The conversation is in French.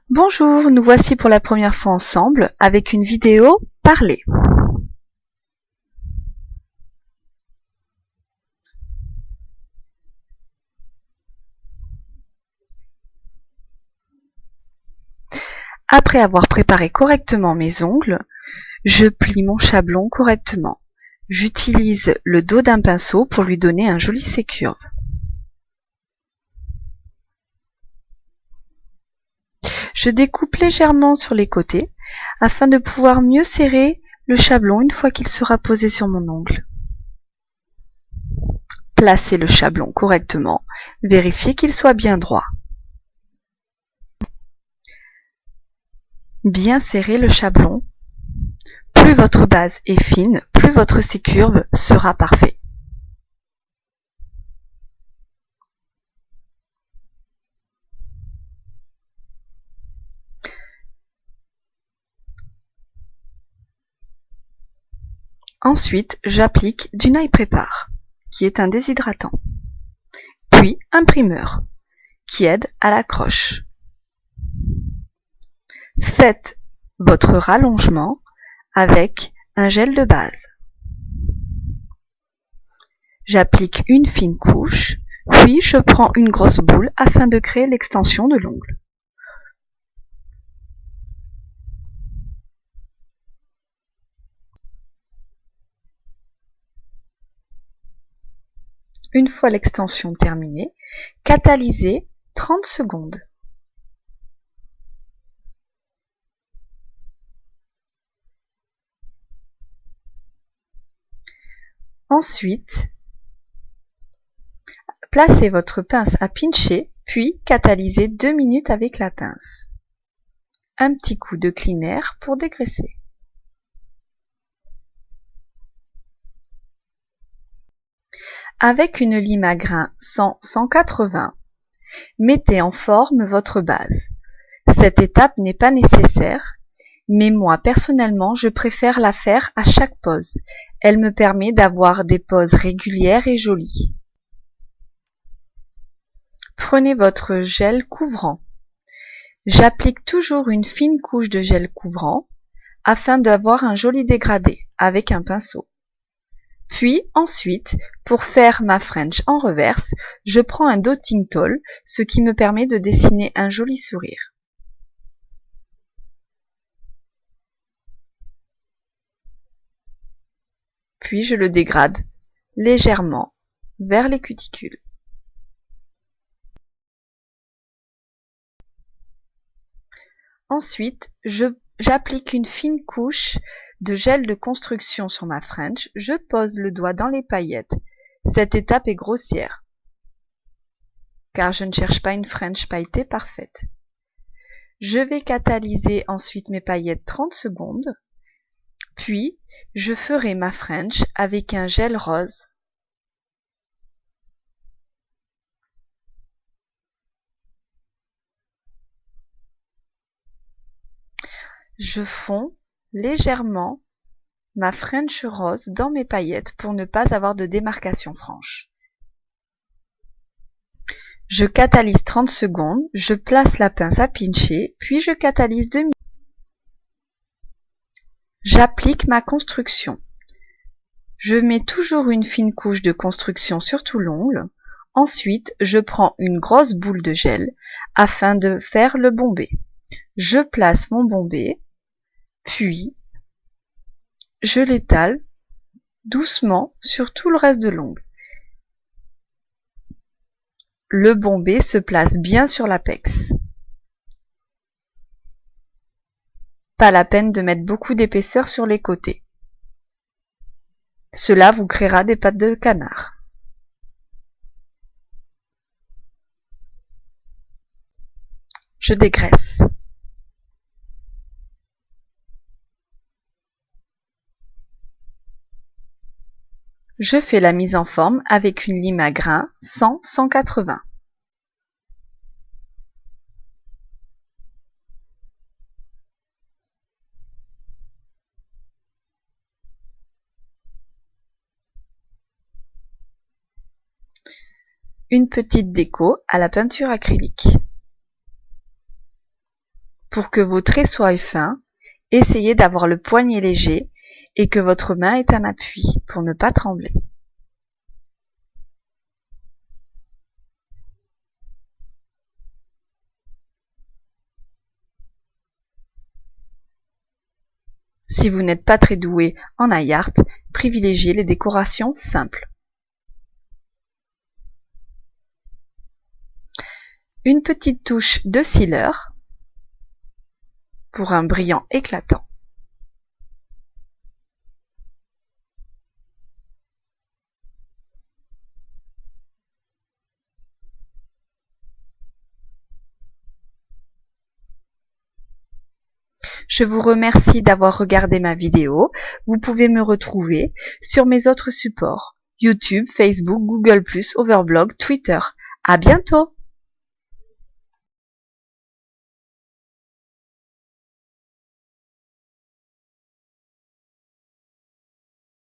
Bonjour, nous voici pour la première fois ensemble avec une vidéo parlée. Après avoir préparé correctement mes ongles, je plie mon chablon correctement. J'utilise le dos d'un pinceau pour lui donner un joli sec-curve. Je découpe légèrement sur les côtés afin de pouvoir mieux serrer le chablon une fois qu'il sera posé sur mon ongle. Placez le chablon correctement, vérifiez qu'il soit bien droit. Bien serrer le chablon. Plus votre base est fine, plus votre sec-curve sera parfait. Ensuite, j'applique du Nail Prépare, qui est un déshydratant, puis un primeur, qui aide à l'accroche. Faites votre rallongement avec un gel de base. J'applique une fine couche, puis je prends une grosse boule afin de créer l'extension de l'ongle. Une fois l'extension terminée, catalysez 30 secondes. Ensuite, placez votre pince à pincher, puis catalysez 2 minutes avec la pince. Un petit coup de cleaner pour dégraisser. Avec une lime à grains 100-180, mettez en forme votre base. Cette étape n'est pas nécessaire, mais moi personnellement je préfère la faire à chaque pose. Elle me permet d'avoir des poses régulières et jolies. Prenez votre gel couvrant. J'applique toujours une fine couche de gel couvrant afin d'avoir un joli dégradé avec un pinceau. Puis ensuite, pour faire ma French en reverse, je prends un dotting tool, ce qui me permet de dessiner un joli sourire. Puis je le dégrade légèrement vers les cuticules. Ensuite, j'applique une fine couche de gel de construction sur ma French. Je pose le doigt dans les paillettes. Cette étape est grossière, car je ne cherche pas une French pailletée parfaite. Je vais catalyser ensuite mes paillettes 30 secondes. Puis, je ferai ma French avec un gel rose. Je fonds légèrement ma French rose dans mes paillettes pour ne pas avoir de démarcation franche. Je catalyse 30 secondes, je place la pince à pincher, puis je catalyse 2 minutes. J'applique ma construction. Je mets toujours une fine couche de construction sur tout l'ongle. Ensuite, je prends une grosse boule de gel afin de faire le bombé. Je place mon bombé, puis je l'étale doucement sur tout le reste de l'ongle. Le bombé se place bien sur l'apex. Pas la peine de mettre beaucoup d'épaisseur sur les côtés. Cela vous créera des pattes de canard. Je dégraisse. Je fais la mise en forme avec une lime à grains 100-180. Une petite déco à la peinture acrylique. Pour que vos traits soient fins, essayez d'avoir le poignet léger et que votre main ait un appui pour ne pas trembler. Si vous n'êtes pas très doué en eye art, privilégiez les décorations simples. Une petite touche de sealer pour un brillant éclatant. Je vous remercie d'avoir regardé ma vidéo. Vous pouvez me retrouver sur mes autres supports YouTube, Facebook, Google+, Overblog, Twitter. À bientôt!